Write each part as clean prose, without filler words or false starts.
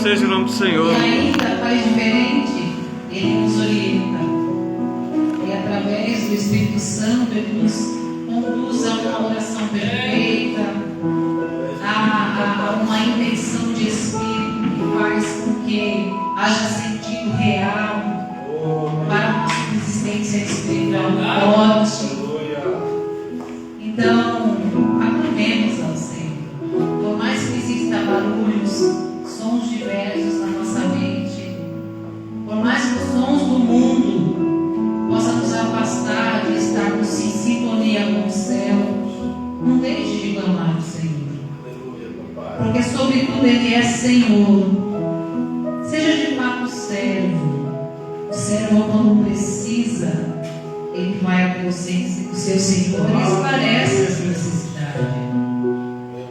seja o nome do Senhor. E ainda faz diferente, Ele nos orienta. E através do Espírito Santo, Ele nos conduz a uma oração perfeita, a uma intenção de Espírito que faz com que haja sentido real para a nossa existência espiritual forte. Então, aclamemos ao Senhor. Por mais que exista barulhos, sons diversos na nossa mente, por mais que os sons do mundo possam nos afastar de estarmos em sintonia com o céu, não deixe de clamar o Senhor. Porque sobretudo Ele é Senhor. Seja de fato servo. O servo, quando precisa, ele vai até o seu Senhor e esclarece as necessidades.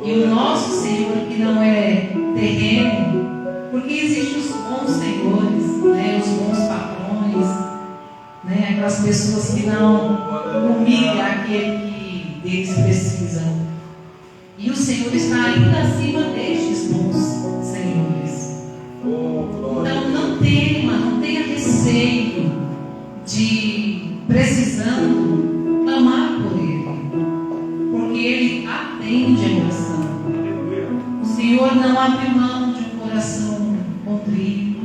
E o nosso Senhor, que não é terreno, porque existem os bons senhores, né, os bons patrões, né, aquelas pessoas que não humilham aquele que deles precisam. E o Senhor está ainda acima destes bons senhores. Então não tema, não tenha receio de, precisando, clamar por Ele, porque Ele atende a oração. O Senhor não abre mão de um coração contrito,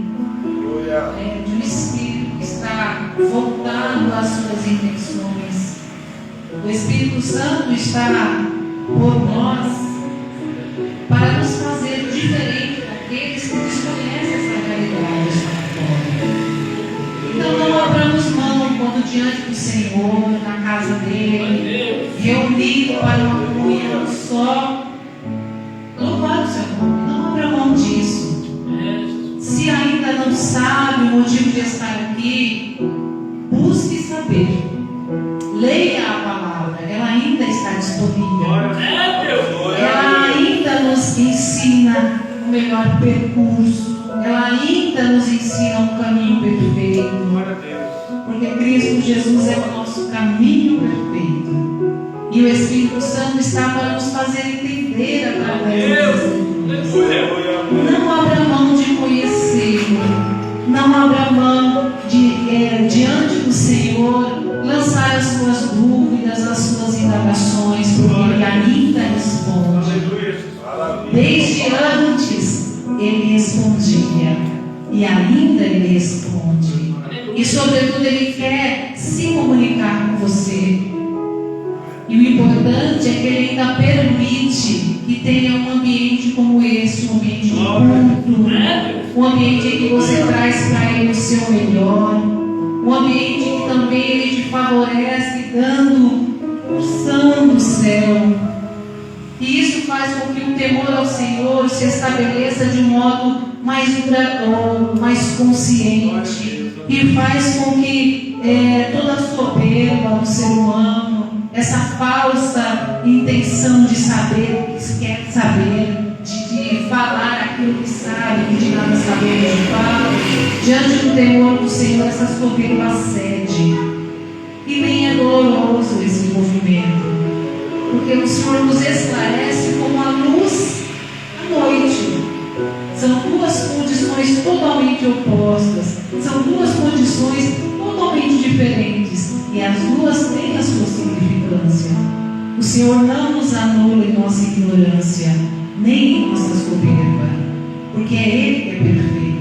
de um espírito que está voltado às suas intenções. O Espírito Santo está por nós para nos fazer diferente daqueles que desconhecem essa realidade espiritual. Então não abramos mão quando diante do Senhor, na casa dele, reunido para uma comunhão só, louvar o seu nome. Não abra mão disso. Se ainda não sabe o motivo de estar aqui, busque saber. Leia a palavra, ela ainda está disponível. Ela ainda nos ensina o melhor percurso. Ela ainda nos ensina um caminho perfeito. Porque Cristo Jesus é o nosso caminho perfeito. E o Espírito Santo está para nos fazer entender através das Escrituras. Não abra mão de conhecê-lo. Não abra mão de, diante do Senhor, lançar as suas dúvidas, as suas indagações, porque Ele ainda responde. Desde antes Ele respondia e ainda Ele responde. E sobretudo Ele quer se comunicar com você. E o importante é que Ele ainda permite que tenha um ambiente como esse, um ambiente de culto, um ambiente em que você traz para Ele o seu melhor, um ambiente que também Ele te favorece, dando porção do céu. E isso faz com que o temor ao Senhor se estabeleça de um modo mais duradouro, mais consciente, e faz com que toda a soberba do ser humano, essa falsa intenção de saber o que quer saber, de falar aquilo que sabe, de nada saber de fato, diante do temor do Senhor, essa soberba cede. E nem é doloroso esse movimento, porque o Senhor nos esclarece como a luz à noite. São duas condições totalmente opostas, são duas condições totalmente diferentes, e as duas têm a sua significância. O Senhor não nos anula em nossa ignorância, nem em nossa soberba, porque é Ele que é perfeito.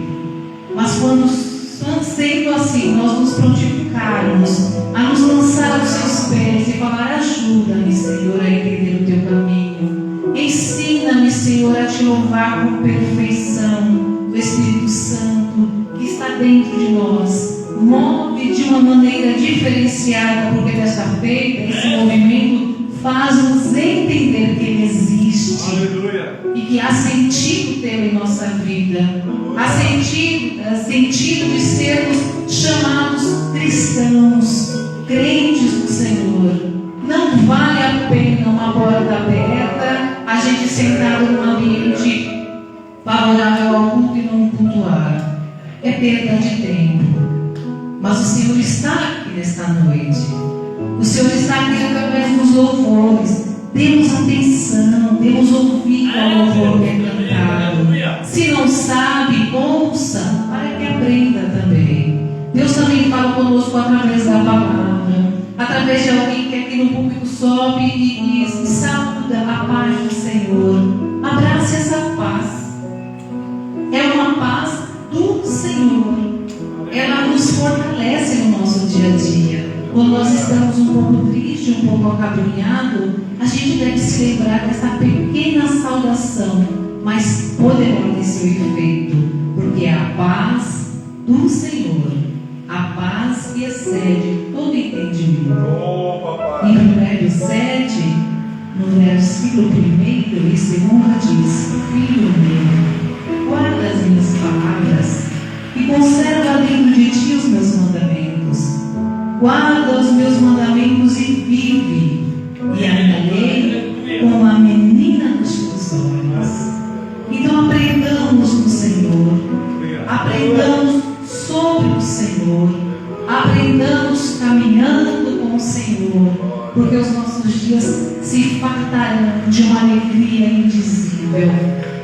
Mas quando, sendo assim, nós nos prontificarmos a nos lançar aos seus pés e falar: ajuda-me, Senhor, a entender o teu caminho. Ensina-me, Senhor, a te louvar com perfeição. O Espírito Santo que está dentro de nós move de uma maneira diferenciada, porque desta feita, esse movimento faz-nos entender que Ele existe. Aleluia. E que há sentido tê-lo em nossa vida. Há sentido de sermos chamados cristãos, crentes do Senhor. Não vale a pena uma porta aberta, a gente sentado num ambiente favorável ao culto e não cultuar. É perda de tempo. Mas o Senhor está aqui nesta noite. O Senhor está aqui através dos louvores. demos atenção, demos ouvido ao louvor que é cantado. Se não sabe, ouça, para que aprenda também. Deus também fala conosco através da palavra, através de alguém que aqui no público sobe e saúda a paz do Senhor. Abrace essa paz. É uma paz do Senhor. Ela nos fortalece no nosso dia a dia. Quando nós estamos um pouco tristes, um pouco acabrunhados, a gente deve se lembrar dessa pequena saudação, mas poderosa em seu efeito, porque é a paz do Senhor, a paz que excede todo entendimento. Em Provérbios 7, no versículo 1 e 2, diz: Filho meu, guarda as minhas palavras e conserva dentro de ti os meus mandamentos. Guarda os meus mandamentos e vive, e a minha lei como a menina dos teus olhos. Então aprendamos no Senhor, aprendamos sobre o Senhor, aprendamos caminhando com o Senhor, porque os nossos dias se fartarão de uma alegria indizível.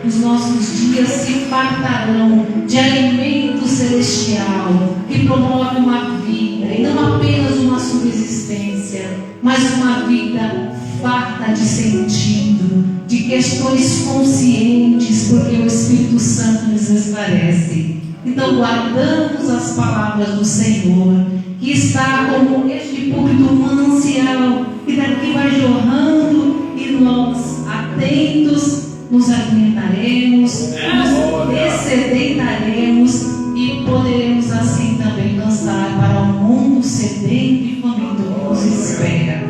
Os nossos dias se fartarão de alimento celestial que promove uma vida, e não apenas uma subsistência, mas uma vida farta de sentido, de questões conscientes, porque o Espírito Santo nos esclarece. Então guardamos as palavras do Senhor, que está como este púlpito manancial, que daqui vai jorrando, e nós, atentos, nos alimentaremos, nos dessedentaremos e poderemos assim também lançar para o mundo sedento e faminto que nos espera.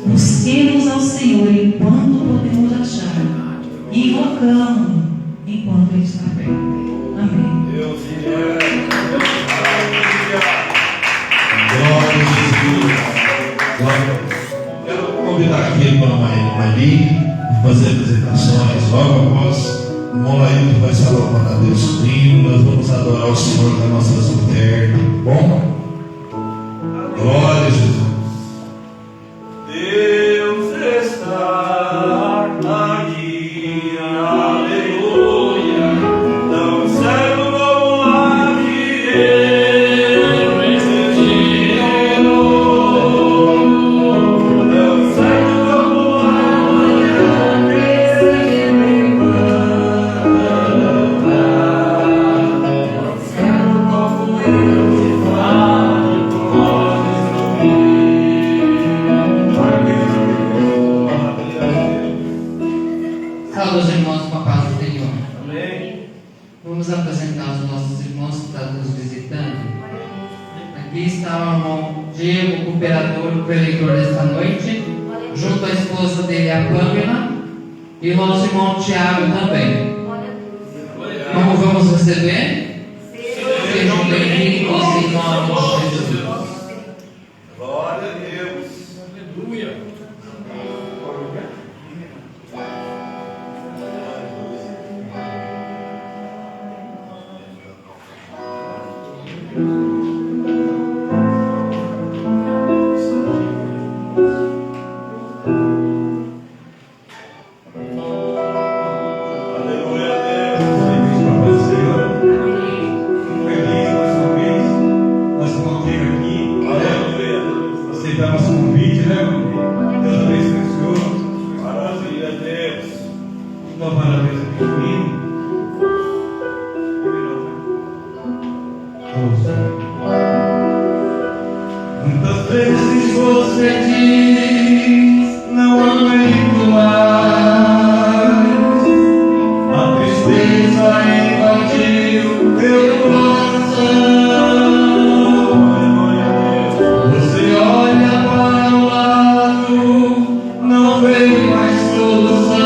Busquemos ao Senhor enquanto podemos achar, e invocamos enquanto Ele está perto. Amém. Deus glória a Jesus. Quero convidar aqui a irmã Maria fazer apresentações. Logo após o irmão Laílton vai estar louvando a Deus comigo. Nós vamos adorar o Senhor com as nossas ofertas. Bom? Glória a Jesus. Deus está aqui, aleluia. Não serve como a Aqui está o irmão Diego, o cooperador, o preleitor desta noite, junto à esposa dele, a Pâmela, e o nosso irmão Tiago também. Como vamos receber? Sejam bem-vindos em nome de Jesus. Glória a Deus. Aleluia. Muitas vezes você diz, não aguento mais. A tristeza invadiu meu coração. Você olha para o lado, não vê mais solução.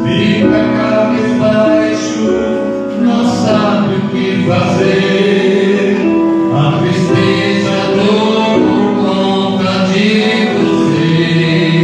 Fica cabisbaixo, não sabe o que fazer. A tristeza, a dor por conta de você.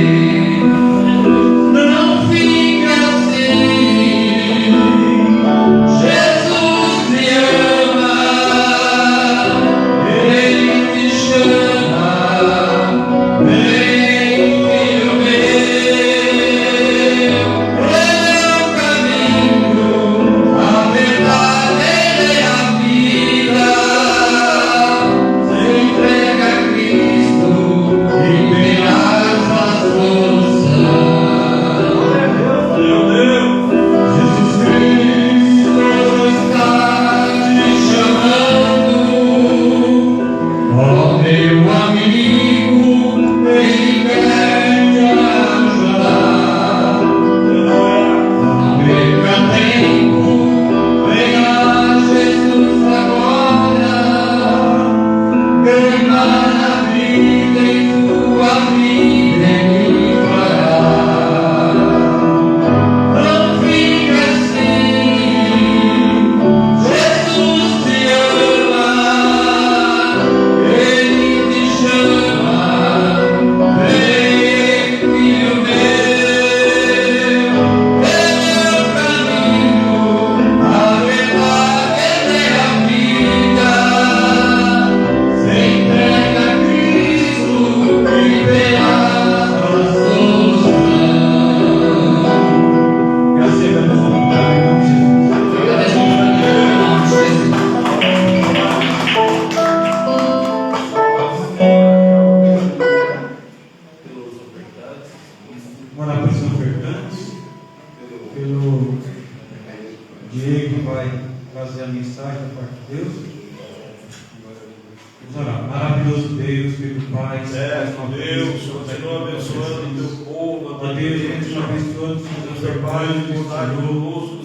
maravilhoso Deus, Espírito Pai, Deus, continua abençoando o teu povo, ó Deus, continua abençoando o seu Pai, o Senhor,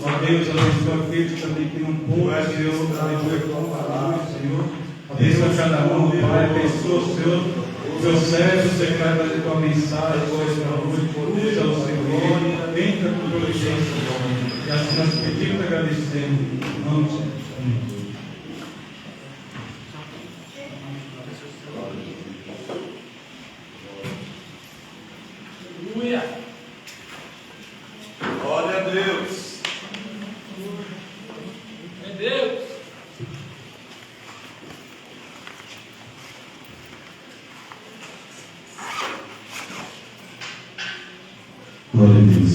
ó Deus, abençoa aqueles também que não pôde, Senhor, abençoa com palavra, Senhor, abençoa cada um, Pai, abençoa, Senhor, o teu servo, você vai trazer tua mensagem hoje na noite, usa o Senhor, entra com tua licença, e assim nós pedimos e agradecemos, em nome de Jesus. Glória a Deus. É Deus. Glória a Deus.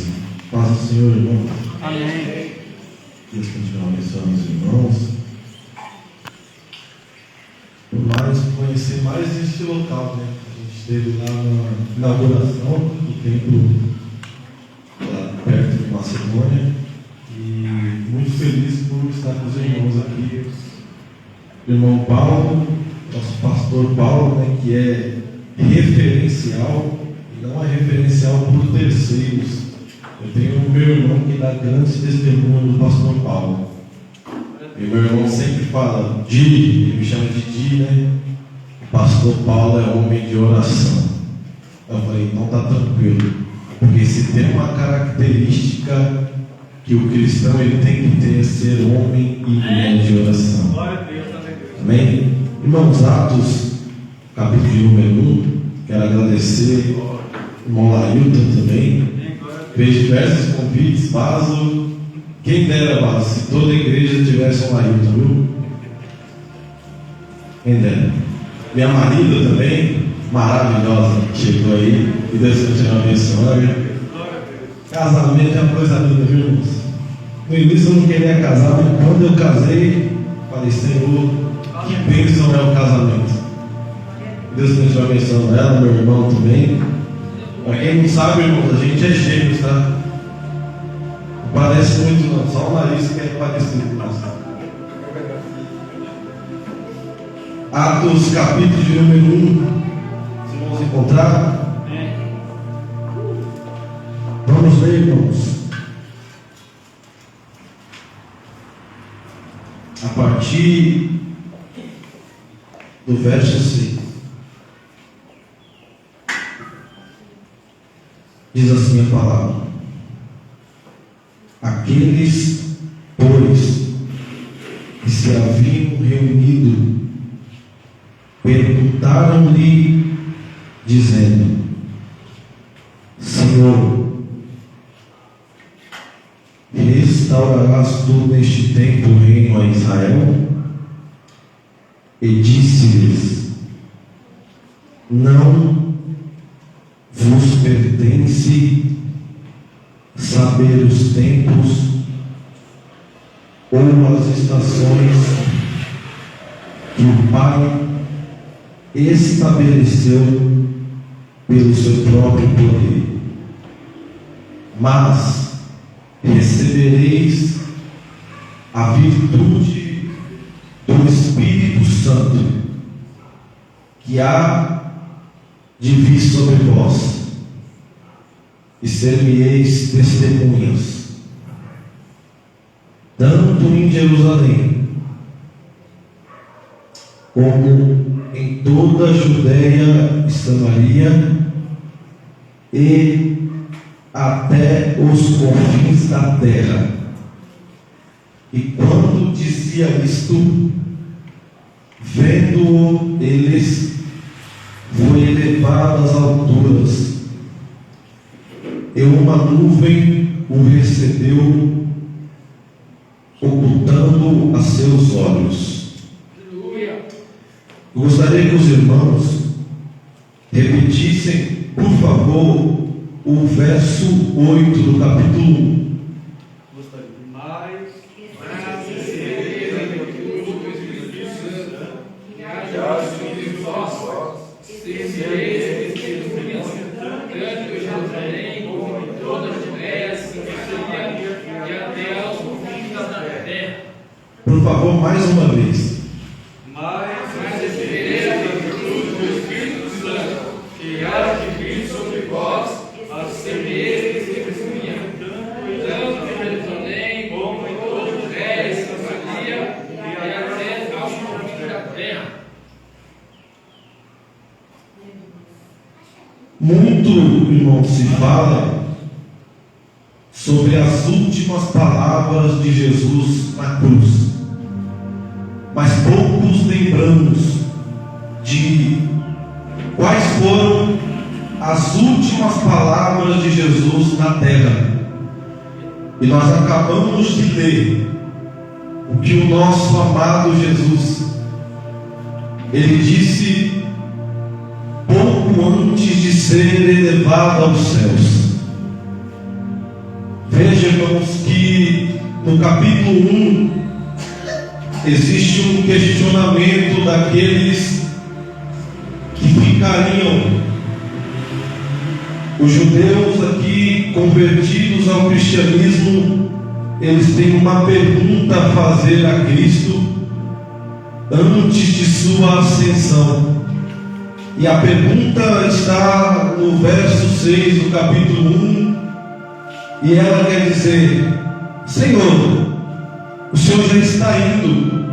Paz do Senhor, irmãos. Amém. Deus continua abençoando os irmãos. Por mais conhecer mais este local, né? A gente esteve lá na inauguração do templo lá perto de Macedônia. E muito feliz por estar com os irmãos aqui. O irmão Paulo, nosso pastor Paulo, né, que é referencial, e não é referencial por terceiros. Eu tenho o meu irmão que dá grandes testemunhos do pastor Paulo. E meu irmão sempre fala, Di, ele me chama de Di, né? O pastor Paulo é homem de oração. Eu falei, então tá tranquilo. Porque se tem uma característica que o cristão ele tem que ter, é ser homem e mulher de oração. Amém? Irmãos, Atos, capítulo de número 1, quero agradecer o irmão Lailton também. Fez diversos convites, Vaso. Quem dera, Vaso, se toda a igreja tivesse um Lailton, viu? Quem dera. Minha marida também, maravilhosa, chegou aí. E Deus continue abençoando. Casamento é uma coisa linda, viu, irmãos? No início eu não queria casar, mas quando eu casei, falei, Senhor, que bênção é o casamento. Deus continue abençoando ela, meu irmão também. Para quem não sabe, irmãos, a gente é gêmeos, tá? Não parece muito não, só o nariz que é parecido. Nossa. Atos, capítulo de número 1. Vocês vão se encontrar? Vamos ler, irmãos. A partir do verso 6. Diz assim a palavra: aqueles, pois, que se haviam reunido, perguntaram-lhe, dizendo: Senhor, restaurarás tu neste tempo o reino a Israel? E disse-lhes: não vos pertence saber os tempos ou as estações que o Pai estabeleceu pelo seu próprio poder, mas recebereis a virtude do Espírito Santo que há de vir sobre vós, e ser-me-eis testemunhas, tanto em Jerusalém, como em toda a Judéia e Samaria, e até os confins da terra. E quando dizia isto, vendo-o eles, foi elevado às alturas, e uma nuvem o recebeu, ocultando a seus olhos. Eu gostaria que os irmãos repetissem, por favor, o verso 8 do capítulo 1. Por favor, mais uma vez. Mas recebereis a virtude Muito, irmão, se fala sobre as últimas palavras de Jesus na cruz, mas poucos lembramos de quais foram as últimas palavras de Jesus na terra. E nós acabamos de ler o que o nosso amado Jesus, ele disse pouco antes de ser elevado aos céus. Veja, irmãos, que no capítulo 1 existe um questionamento daqueles que ficariam, os judeus aqui convertidos ao cristianismo, eles têm uma pergunta a fazer a Cristo antes de sua ascensão. E a pergunta está no verso 6 do capítulo 1, e ela quer dizer: Senhor, o Senhor já está indo,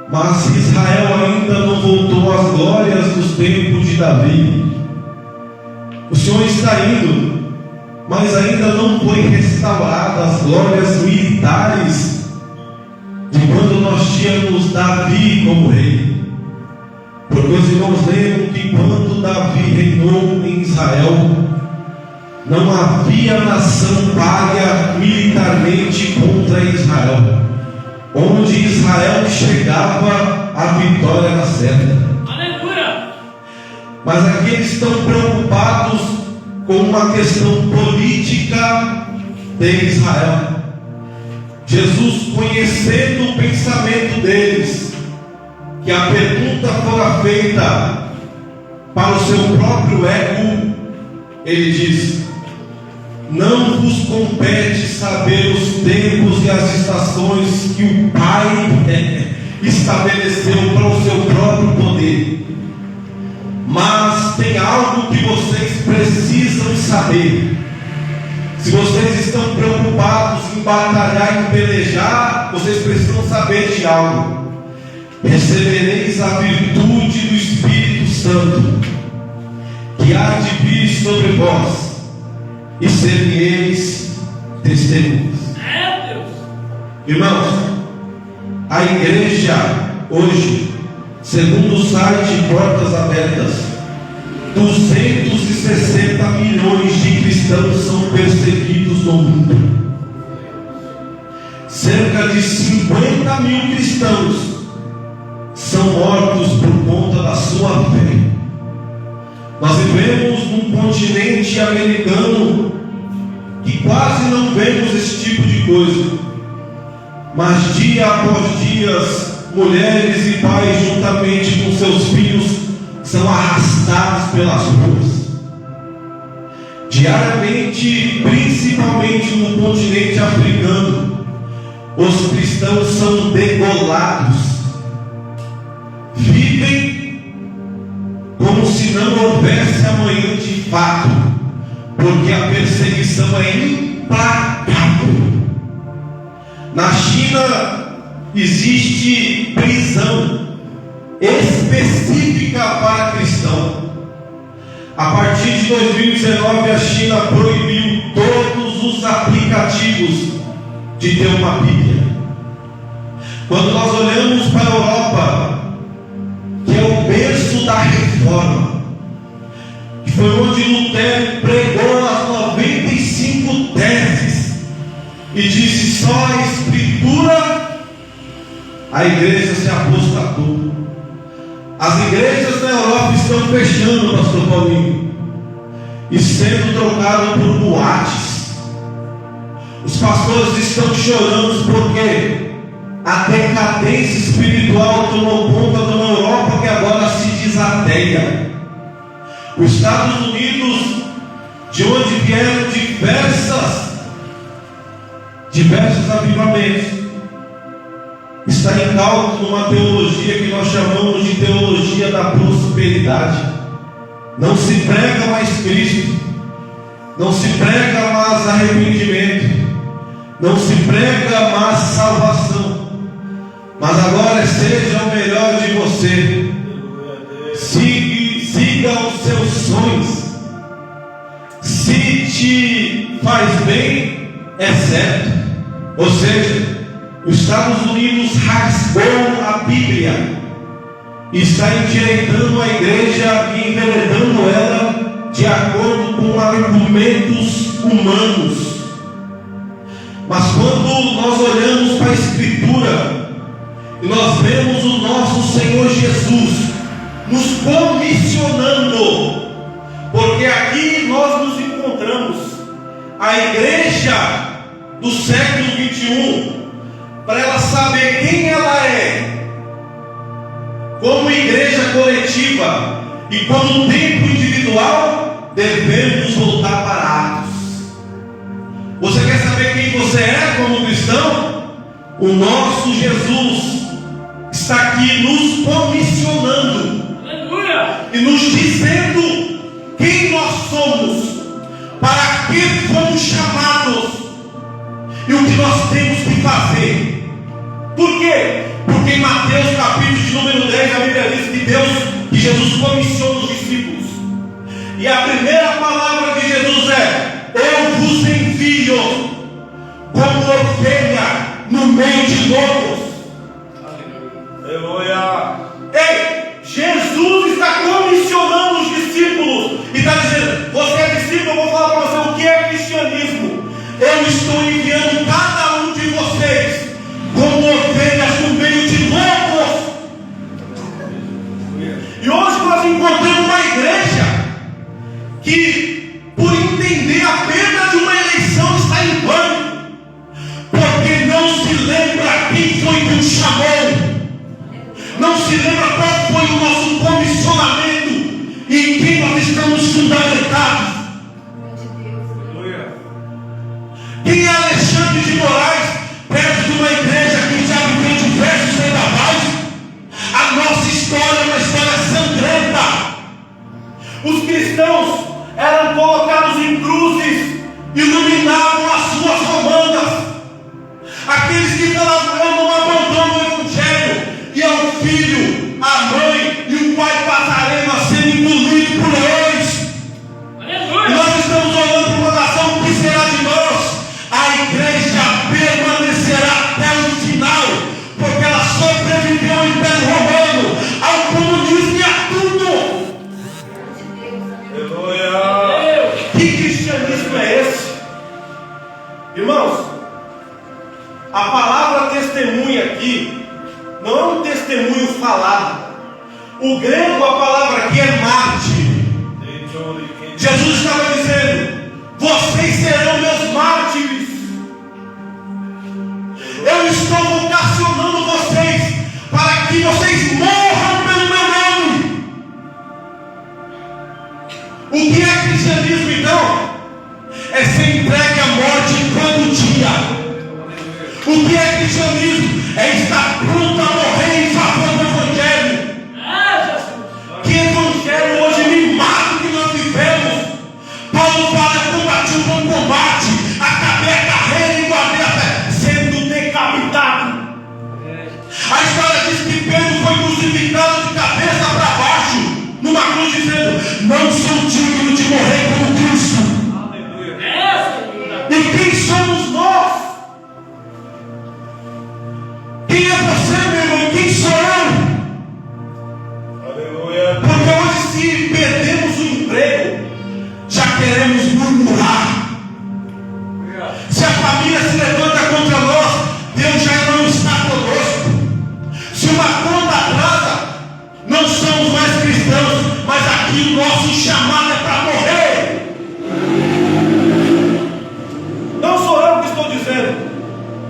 mas Israel ainda não voltou às glórias dos tempos de Davi. O Senhor está indo, mas ainda não foi restaurada as glórias militares de quando nós tínhamos Davi como rei. Porque os irmãos lembram que quando Davi reinou em Israel, não havia nação paga militarmente contra Israel. Onde Israel chegava, a vitória era certa. Mas aqui eles estão preocupados com uma questão política de Israel. Jesus, conhecendo o pensamento deles, que a pergunta fora feita para o seu próprio ego, ele diz: não vos compete saber os tempos e as estações que o Pai estabeleceu para o seu próprio poder. Mas tem algo que vocês precisam saber. Se vocês estão preocupados em batalhar, em pelejar, vocês precisam saber de algo. Recebereis a virtude do Espírito Santo, que há de vir sobre vós, e sereis testemunhas. Irmãos, a igreja hoje, segundo o site Portas Abertas, 260 milhões de cristãos são perseguidos no mundo. Cerca de 50 mil cristãos são mortos por conta da sua fé. Nós vivemos num continente americano que quase não vemos esse tipo de coisa, mas dia após dia, mulheres e pais, juntamente com seus filhos, são arrastados pelas ruas. Diariamente, principalmente no continente africano, os cristãos são degolados, vivem como se não houvesse amanhã de fato, porque a perseguição é implacável. Na China existe prisão específica para cristão. A partir de 2019, a China proibiu todos os aplicativos de ter uma Bíblia. Quando nós olhamos para a Europa, que é o berço da reforma, que foi onde Lutero pregou as 95 teses e disse: só a Escritura, a igreja se apostatou. As igrejas na Europa estão fechando, pastor Paulinho, e sendo trocadas por boates. Os pastores estão chorando porque a decadência espiritual tomou conta de uma Europa que agora se diz ateia. Os Estados Unidos, de onde vieram diversos avivamentos, está em cálculo uma teologia que nós chamamos de teologia da prosperidade. Não se prega mais Cristo, não se prega mais arrependimento, não se prega mais salvação, mas agora seja o melhor de você, siga os seus sonhos, Se te faz bem, é certo. Ou seja, os Estados Unidos rasgou a Bíblia e está endireitando a igreja e enveredando ela de acordo com argumentos humanos. Mas quando nós olhamos para a Escritura e nós vemos o nosso Senhor Jesus nos comissionando, porque aqui nós nos encontramos, a igreja do século 21, para ela saber quem ela é, como igreja coletiva e como tempo individual, devemos voltar para Atos. Você quer saber quem você é como cristão? O nosso Jesus está aqui nos comissionando e nos dizendo quem nós somos, para que fomos chamados e o que nós temos que fazer. Por quê? Porque em Mateus capítulo de número 10 a Bíblia diz que Jesus comissiona os discípulos, e a primeira palavra de Jesus é: eu vos envio como ovelha no meio de lobos. Aleluia. Ei, Jesus está comissionando os discípulos e está dizendo: você é discípulo, eu vou falar para você o que é cristianismo. Eu estou enviando cada um de vocês como ovelhas no meio de lobos. E hoje nós encontramos uma igreja que, por entender a perda de uma eleição, está em pânico, porque não se lembra quem foi que o chamou, não se lembra qual foi o nosso comissionamento e em quem nós estamos fundamentados. Quem é Alexandre de Moraes perto de uma igreja que já viveu diversos vendavais? A nossa história é uma história sangrenta. Os cristãos eram colocados em cruzes, iluminavam as suas romanas. Aqueles que falavam: eu não abandono o evangelho, e é o filho, a mãe e o pai passarem a ser engolidos por leões. E nós estamos olhando para uma nação: o que será de nós? A igreja permanecerá até o final, porque ela sobreviveu ao Império Romano, ao comunismo e a tudo. Que cristianismo é esse? Irmãos, a palavra testemunha aqui não é um testemunho falado. O grego, a palavra aqui é mártir. Jesus estava dizendo: vocês serão meus mártires. Eu estou vocacionando vocês para que vocês morram pelo meu nome. O que é cristianismo então? É ser entregue à morte todo dia. O que é cristianismo? É estar pronto a morrer em favor do evangelho. Que evangelho hoje mimado que nós vivemos? Paulo fala: eu combati o bom combate, acabei a carreira e guardei a fé, sendo decapitado. A história diz que Pedro foi crucificado de cabeça para baixo numa cruz, dizendo: não sou digno de morrer como Cristo. E quem somos nós? Quem é você, meu irmão? E quem sou eu? Aleluia. Porque hoje, se perdemos o emprego, já queremos murmurar. Se a família se levanta contra nós, Deus já não está conosco. Se uma conta atrasa, não somos mais cristãos, mas aqui o nosso chamado é para morrer. Não sou eu que estou dizendo.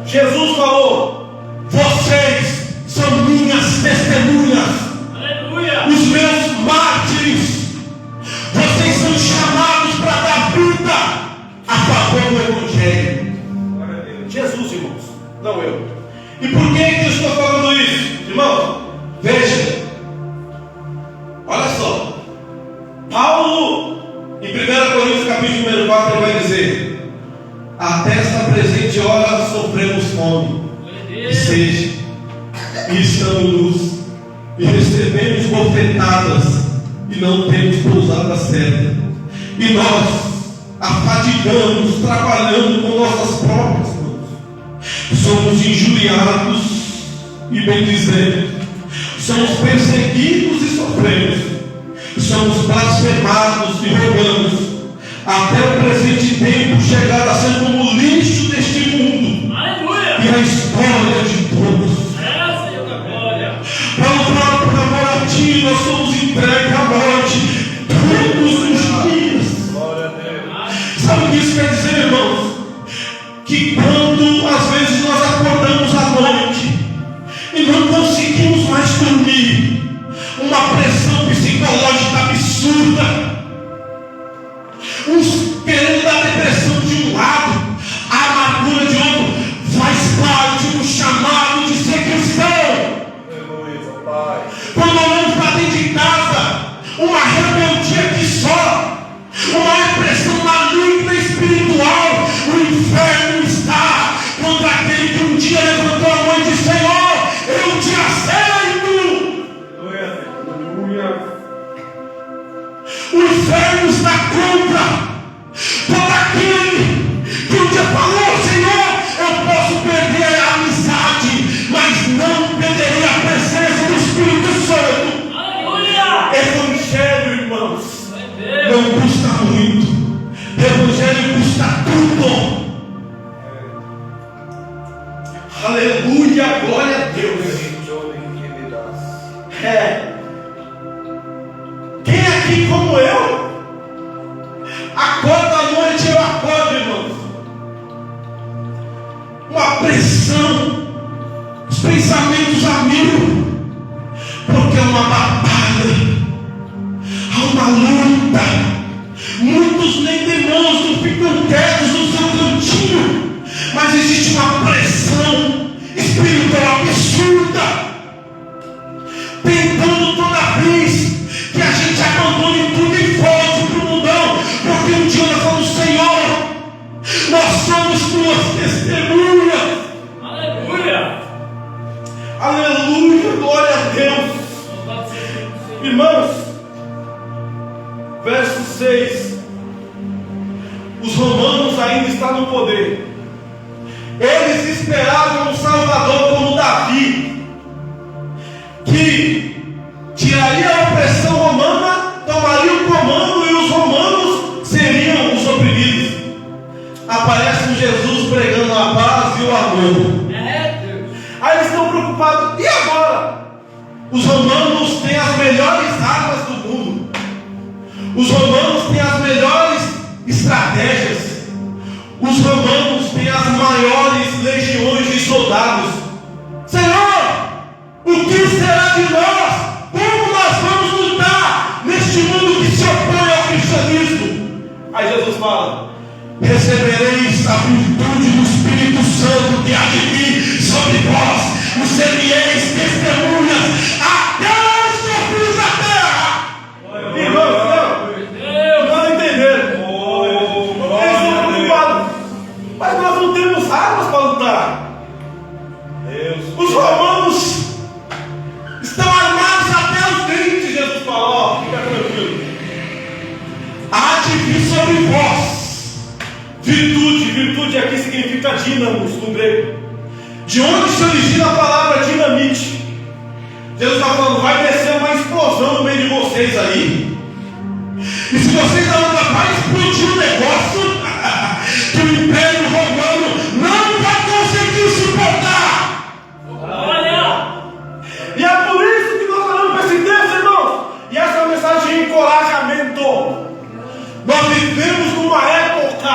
Jesus falou: vocês são minhas testemunhas. Aleluia. Os meus mártires. Vocês são chamados para dar vida a favor do evangelho. Jesus, irmãos, não eu. E por que eu estou falando isso? Irmão, veja. Olha só. Paulo, em 1 Coríntios capítulo número 4, ele vai dizer: até esta presente hora sofremos fome e sede, e estamos nus, e recebemos bofetadas, e não temos pousada certa. E nós, afadigamos, trabalhando com nossas próprias mãos. Somos injuriados e bendizemos. Somos perseguidos e sofremos. Somos blasfemados e roubamos. Até o presente tempo chegar a ser como o lixo deste mundo. Aleluia! E a história de todos. Pelo próprio amor a ti, nós somos entregues à morte todos os dias. Sabe o que isso quer dizer, irmãos? Que quando às vezes nós acordamos à noite e não conseguimos mais dormir, uma pressão psicológica absurda, uns querendo dar depressão de um lado, a amargura de outro, faz parte do chamado de ser cristão. Quando olhamos para dentro de casa, uma rebeldia que só, uma repressão maligna espiritual, o inferno está contra aquele que um dia levantou a mão e disse: Senhor, eu te aceito. O inferno está contra todo aquele que um dia falou: Senhor, eu posso perder a amizade, mas não perderei a presença do Espírito Santo. Evangelho, irmãos, não custa muito. Evangelho custa tudo. Aleluia, glória a Deus. Quem aqui como eu acorda à noite, eu acordo, irmãos, uma pressão, os pensamentos a mil, porque é uma batalha, há uma luta. Muitos nem demonstram, ficam quietos no seu cantinho, mas existe uma pressão espiritual absurda, tentando toda vez que a gente abandone tudo e volte para o mundão, porque um dia nós falamos: Senhor, nós somos tuas testemunhas. Aleluia! Aleluia, glória a Deus. Irmãos, verso 6. Os romanos ainda estão no poder. Eles esperavam um Salvador como Davi, que tiraria a opressão romana, tomaria o comando e os romanos seriam os oprimidos. Aparece um Jesus pregando a paz e o amor. Aí eles estão preocupados: e agora? Os romanos têm as melhores armas do mundo. Os romanos têm as melhores estratégias. Os romanos têm as maiores legiões de soldados. Senhor, o que será de nós? Como nós vamos lutar neste mundo que se opõe ao cristianismo? Aí Jesus fala: recebereis a virtude do Espírito Santo que há de vir sobre vós, e sereis testemunhas até os confins da terra. Irmãos, não entenderam. Eles estão preocupados, mas nós não temos armas para lutar. Os romanos estão armados até os dentes. Jesus falou: fica tranquilo, há de vir sobre vós virtude. Virtude aqui significa dínamos no grego, de onde se origina a palavra dinamite. Jesus está falando: vai descer uma explosão no meio de vocês aí, e se vocês não vai explodir um negócio que o Império Romano não vai conseguir suportar. Olha! E é por isso que nós falamos para esse texto, irmãos. E essa é uma mensagem de encorajamento. Nós vivemos numa época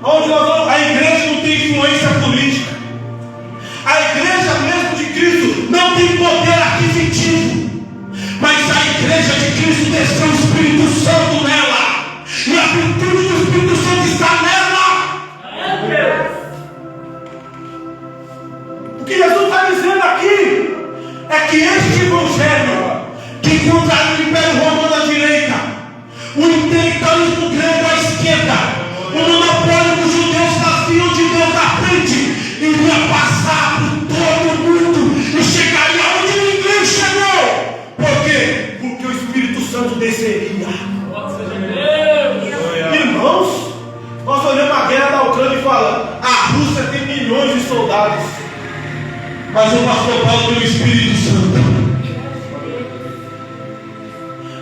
onde a igreja não tem influência política. A igreja mesmo de Cristo não tem poder aquisitivo. Mas a igreja de Cristo desceu o Espírito Santo nela, e a virtude do Espírito Santo está nela. O que Jesus está dizendo aqui é que este evangelho, que encontraram o Império Romano à direita, o intelectualismo grego à esquerda, o monopólio dos judeus faziam de Deus na frente, iria passar por todo mundo e chegaria onde ninguém chegou. Por quê? Porque o Espírito Santo desceria. Irmãos, soldados. Mas o pastor Paulo tem o Espírito Santo.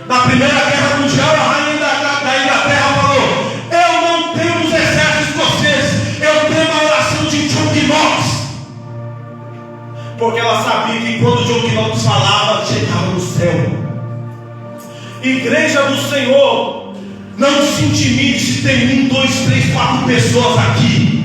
Na Primeira Guerra Mundial, a rainha da Inglaterra falou: eu não tenho os exércitos escoceses, eu tenho a oração de John Knox. Porque ela sabia que quando John Knox falava, chegava no céu. Igreja do Senhor, não se intimide se tem 1, 2, 3, 4 pessoas aqui.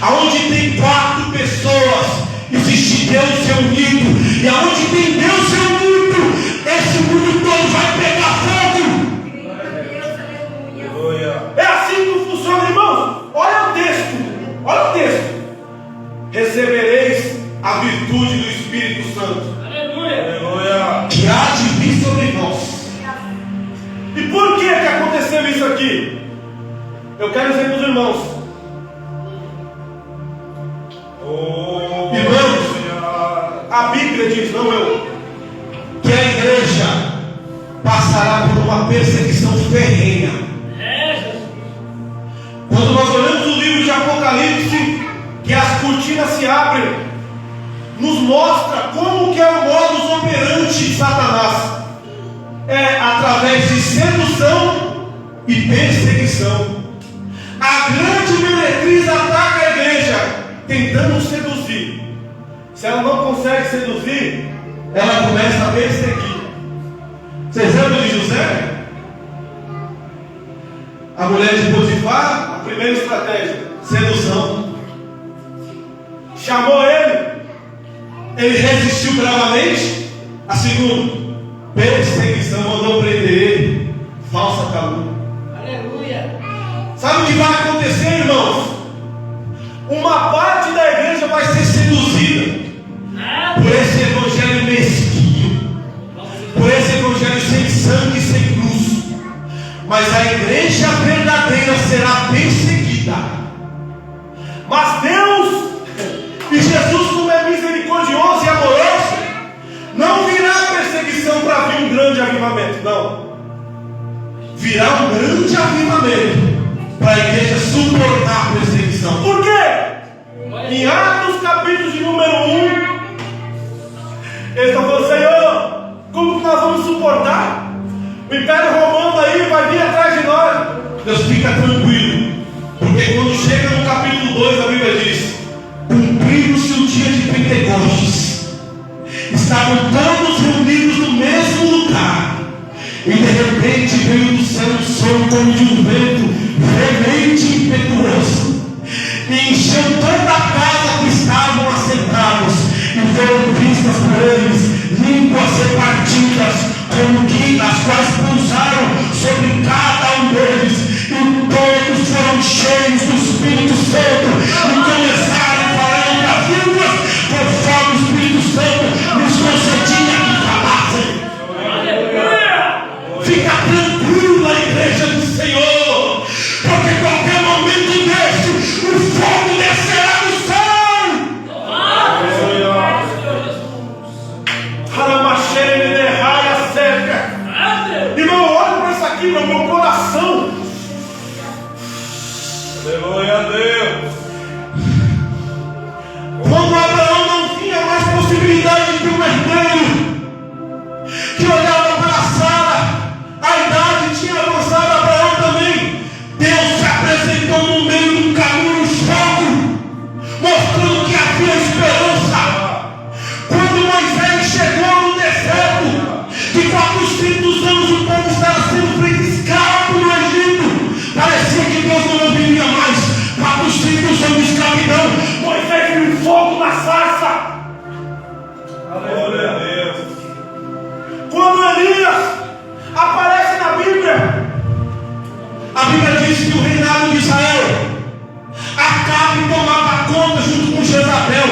Aonde tem 4 pessoas, existe Deus reunido. E aonde tem Deus reunido, esse mundo todo vai pegar fogo. É assim que funciona, irmãos. Olha o texto. Olha o texto. Recebereis a virtude do Espírito Santo. Aleluia. Que há de vir sobre nós. E por que aconteceu isso aqui? Eu quero dizer para os irmãos. Irmãos, a Bíblia diz, não eu, que a igreja passará por uma perseguição ferrenha. Quando nós olhamos o livro de Apocalipse, que as cortinas se abrem, nos mostra como que é o modus operandi de Satanás. É através de sedução e perseguição. A grande meretriz ataca a igreja, tentando seduzir. Se ela não consegue seduzir, ela começa a perseguir. Vocês lembram de José? A mulher de Potifar, a primeira estratégia, sedução. Chamou ele resistiu bravamente. A segunda, perseguição, mandou prender ele, falsa calúnia. Aleluia. Sabe o que vai acontecer, irmãos? Uma parte da igreja vai ser seduzida por esse evangelho mesquinho, por esse evangelho sem sangue e sem cruz. Mas a igreja verdadeira será perseguida. Mas Deus e Jesus, como é misericordioso e amoroso, não virá perseguição para vir um grande avivamento, não. Virá um grande avivamento para a igreja suportar a perseguição. Por quê? Em Atos capítulo de número 1, eles estão falando: Senhor, como que nós vamos suportar? O Império Romano aí vai vir atrás de nós. Deus, fica tranquilo, porque quando chega no capítulo 2, a Bíblia diz: cumpriu-se o dia de Pentecostes, estavam todos reunidos no mesmo lugar, e de repente veio do céu um som como de um vento veemente e impetuoso, e encheu toda a casa que estavam assentados, e foram vistas por eles línguas repartidas, como que as quais pousaram sobre cada um deles, e todos foram cheios do Espírito Santo, e começaram a falar em outras línguas, conforme o Espírito Santo nos concedia que falassem. Fica tranquila, igreja do Senhor, porque qualquer momento desse, o fogo descerá do céu. Irmão, olha para isso aqui, meu coração. Aleluia a Deus. Quando Abraão não tinha mais possibilidade de ter um herdeiro, que olhava para Sara, a idade tinha avançado, Abraão também. Deus se apresentou no meio de um caminho de fogo, mostrando que havia esperança. Quando Moisés chegou no deserto, que 400 anos o povo estava sendo feito escravo no Egito, parecia que Deus não ouviria mais. 400 anos de escravidão, Moisés viu fogo na sarça. Glória a Deus. Quando Elias aparece na Bíblia, a Bíblia diz que o reinado de Israel, Acabe tomava conta junto com Jezabel.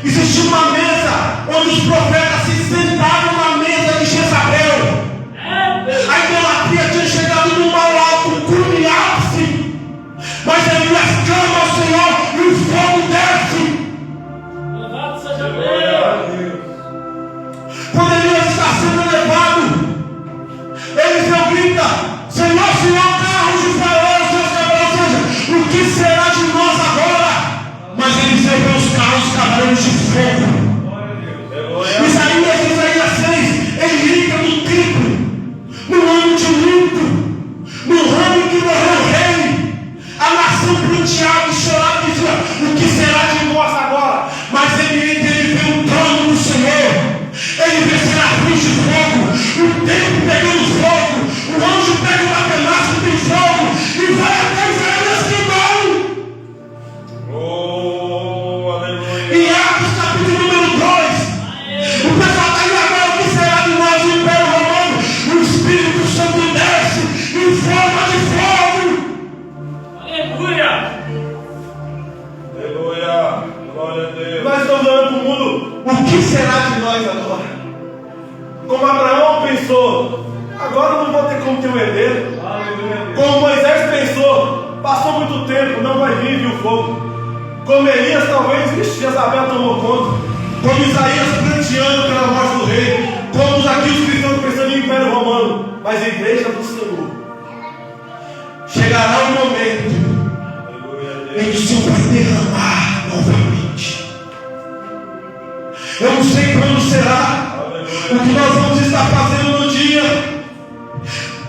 Existia uma mesa onde os profetas se sentavam na mesa de Jezabel. agora eu não vou ter como ter um herdeiro. Como Moisés pensou, passou muito tempo, não vai vir, viu o fogo. Como Elias, talvez, Jezabel tomou conta. Como Isaías pranteando pela voz do rei. Como aqui os cristãos pensando em Império Romano. Mas a igreja do Senhor, chegará o momento em que o Senhor vai derramar novamente. Eu não sei quando será, o que nós vamos estar fazendo no dia,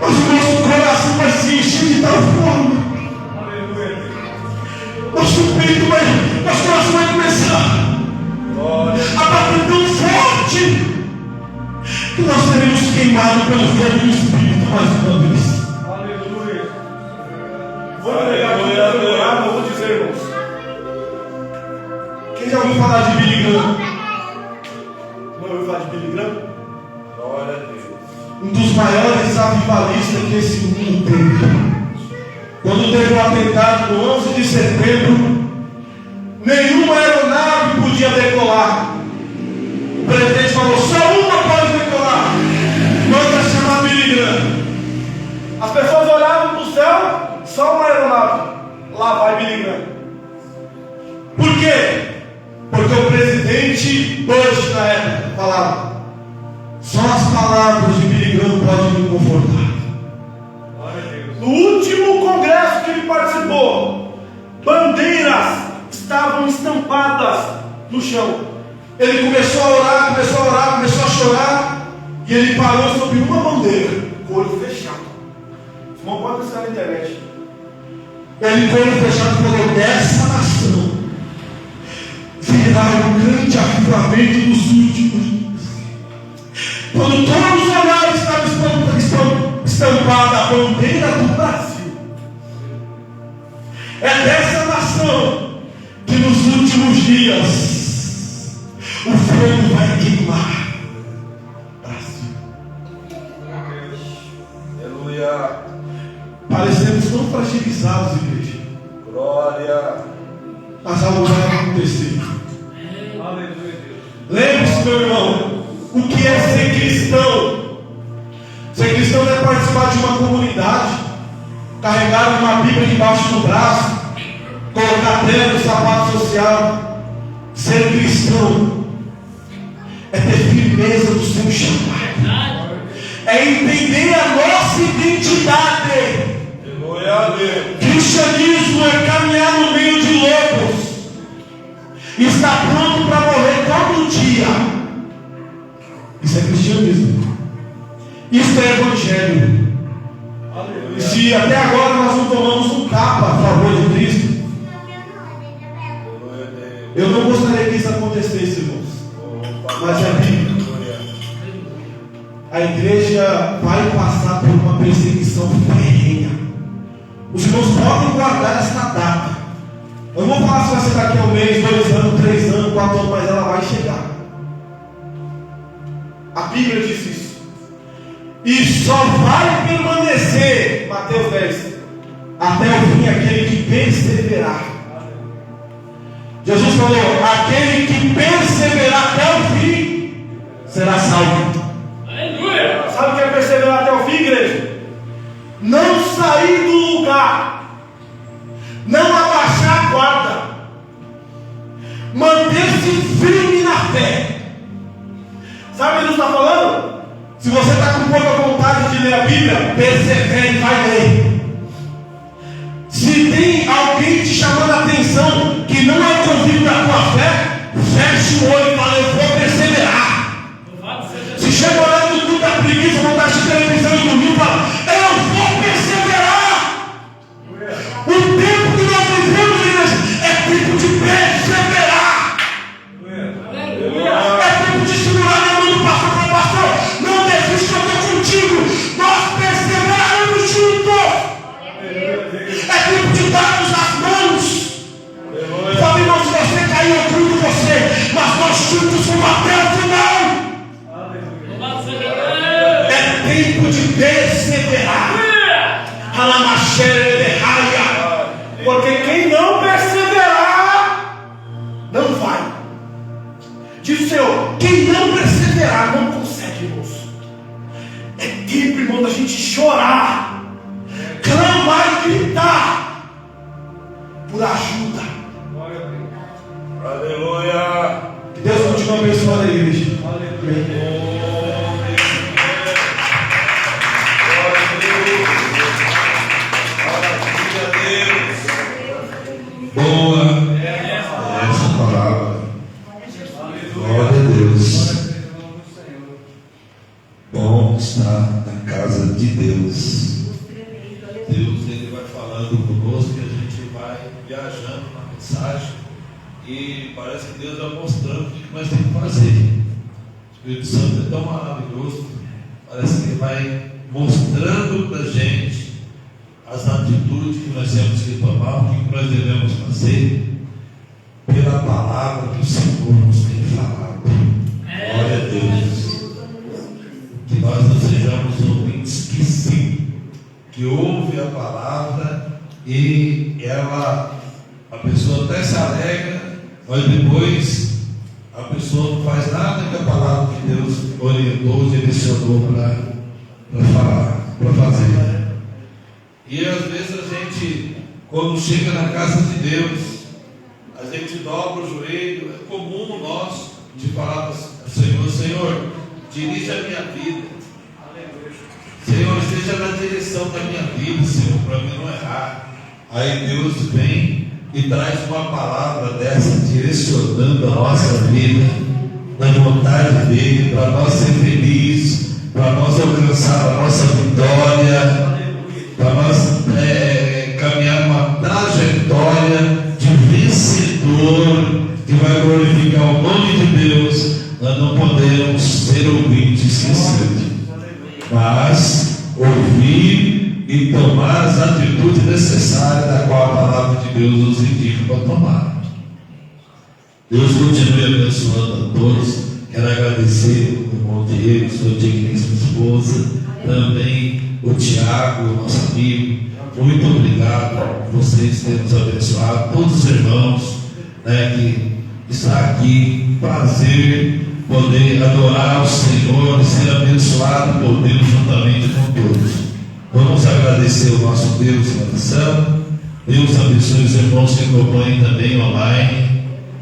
mas o nosso coração vai se encher de tal forma, nosso peito vai, nosso coração vai começar a bater tão forte, que nós seremos queimados pelo fogo do Espírito mais uma vez. Vou pegar aqui no lugar, vou dizer, irmãos. Quem já ouviu falar de Billy Graham? Não ouviu falar de Billy Graham? Glória a Deus. Um dos maiores avivalistas que esse mundo teve. Quando teve um atentado no 11 de setembro, nenhuma aeronave podia decolar. O presidente falou: só uma pode decolar. Manda chamar Billy Graham. As pessoas olhavam para o céu. Só uma aeronave, lá vai Billy Graham. Por quê? Porque o presidente Bush na época falava: só as palavras de Billy Graham podem me confortar. No último congresso que ele participou, bandeiras estavam estampadas no chão. Ele começou a orar, começou a chorar, e ele parou sobre uma bandeira, com o olho fechado. Os irmãos podem estar na internet. Ele foi fechado e falou: dessa nação virá um grande avivamento dos últimos dias. Quando todos os olhares estavam estampada a bandeira do Brasil, é dessa nação que nos últimos dias o fogo vai queimar. Brasil. Aleluia. Parecemos tão fragilizados, igreja. Glória. Mas algo vai acontecer. Lembre-se, meu irmão, o que é ser cristão? Ser cristão é participar de uma comunidade, carregar uma Bíblia debaixo do braço, colocar terno, sapato social. Ser cristão é ter firmeza do seu chamado, é entender a nossa identidade. Cristianismo é caminhar no meio de lobos, está pronto para morrer todo dia. Isso é cristianismo, isso é evangelho. E se até agora nós não tomamos um capa a favor de Cristo, eu não gostaria que isso acontecesse, irmãos, mas é bíblico. A igreja vai passar por uma perseguição ferrenha. Os irmãos podem guardar esta data. Eu não vou falar se vai ser daqui a um mês, 2 anos, 3 anos, 4 anos, mas ela vai chegar. A Bíblia diz isso. E só vai permanecer, Mateus 10, até o fim aquele que perseverar. Jesus falou: aquele que perseverar até o fim será salvo. Aleluia! Sabe o que é perseverar até o fim, igreja? Não sair do lugar, não abaixar a guarda, manter-se firme na fé. Sabe o que Jesus está falando? Se você está com pouca vontade de ler a Bíblia, persevere e vai ler. Se tem alguém te chamando a atenção que não é convite da tua fé, feche o olho e fala: eu vou perseverar. Se chega olhando no culto da preguiça, vontade de televisão e dormir, fala: eu vou perseverar. O tempo que nós vivemos, igreja, é tempo de perseverar. É tempo de segurar na mão do pastor para o pastor: não desiste, eu estou contigo. Nós perseveraremos juntos. É tempo de darmos as mãos. Fala: irmão, se você cair, eu cuido de você, mas nós juntos vamos até o final. É tempo de perseverar. Porque quem não perseverar não vai. Diz o Senhor: quem não perseverar não consegue, irmãos. É tempo, irmão, da gente chorar, clamar e gritar por ajuda. Aleluia. Que Deus continue abençoando a igreja. Boa essa palavra. Glória a Deus. Bom estar na casa de Deus. Deus, ele vai falando conosco e a gente vai viajando na mensagem e parece que Deus vai mostrando o que nós temos que fazer. O Espírito Santo é tão maravilhoso, parece que ele vai mostrando para a gente as atitudes que nós temos que tomar, o que nós devemos fazer pela palavra que o Senhor nos tem falado. Glória a Deus. Que nós não sejamos ouvintes que sim, que ouve a palavra e a pessoa até se alegra, mas depois a pessoa não faz nada que a palavra que Deus orientou, direcionou para falar, para fazer. E às vezes a gente, quando chega na casa de Deus, a gente dobra o joelho. É comum nós de falar para o Senhor: Senhor, dirige a minha vida. Senhor, esteja na direção da minha vida, Senhor, para mim não errar. Aí Deus vem e traz uma palavra dessa, direcionando a nossa vida na vontade dele, para nós ser felizes, para nós alcançar a nossa vitória, para nós caminhar uma trajetória de vencedor que vai glorificar o nome de Deus. Nós não podemos ser ouvintes esquecidos, mas ouvir e tomar as atitudes necessárias da qual a palavra de Deus nos indica para tomar. Deus continue abençoando a todos. Quero agradecer o irmão Diego, o senhor Diego, sua esposa, também o Tiago, nosso amigo. Muito obrigado por vocês terem nos abençoado, todos os irmãos, que estão aqui. Prazer poder adorar o Senhor e ser abençoado por Deus juntamente com todos. Vamos agradecer o nosso Deus em oração. Deus abençoe os irmãos que acompanham também online.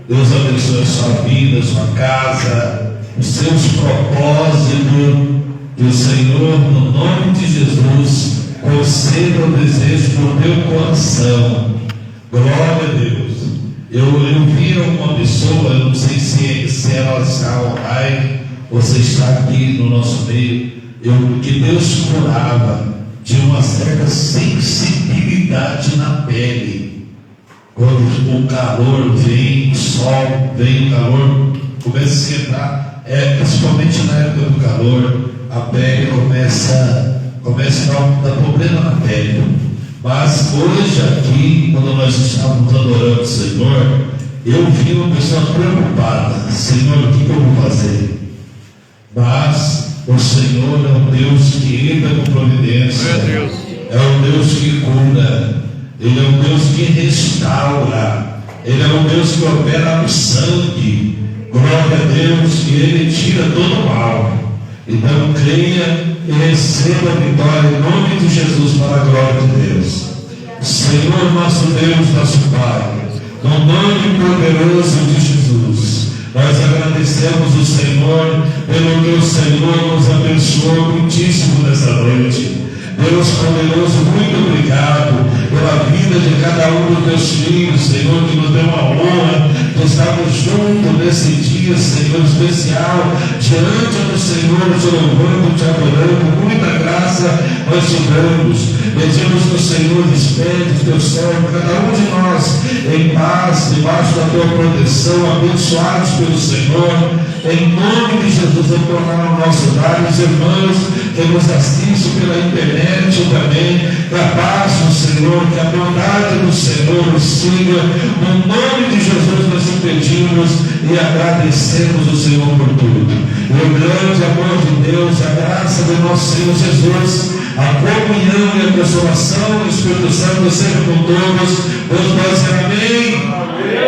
Deus abençoe a sua vida, a sua casa, os seus propósitos. Que o Senhor, no nome de Jesus, conceda o desejo do teu coração. Glória a Deus. Eu vi uma pessoa, eu não sei se ela está online, você está aqui no nosso meio, que Deus curava de uma certa sensibilidade na pele. Quando o calor vem, o sol vem, o calor começa a esquentar, principalmente na época do calor, a pele começa a dar problema na pele. Mas hoje aqui, quando nós estávamos adorando o Senhor, eu vi uma pessoa preocupada: Senhor, o que eu vou fazer? Mas o Senhor é um Deus que entra com providência, é um Deus que cura, Ele é um Deus que restaura, Ele é um Deus que opera no sangue. Glória a Deus, que Ele tira todo o mal. Então creia e receba a vitória em nome de Jesus, para a glória de Deus. Senhor nosso Deus, nosso Pai, no nome poderoso de Jesus, nós agradecemos o Senhor pelo que o Senhor nos abençoou muitíssimo nessa noite. Deus poderoso, muito obrigado pela vida de cada um dos teus filhos, Senhor, que nos deu uma honra de estarmos juntos nesse dia, Senhor, especial, diante do Senhor, te louvando, te adorando, com muita graça nós te damos. Pedimos que o Senhor despede o teu servo, cada um de nós, em paz, debaixo da tua proteção, abençoados pelo Senhor. Em nome de Jesus, eu tornar o nosso lar, os irmãos que nos assistem pela internet também, capaz do Senhor, que a bondade do Senhor nos siga. No nome de Jesus nós te pedimos e agradecemos o Senhor por tudo. O grande amor de Deus, a graça do nosso Senhor Jesus, a comunhão e a consolação do Espírito Santo seja com todos. Vamos dizer amém.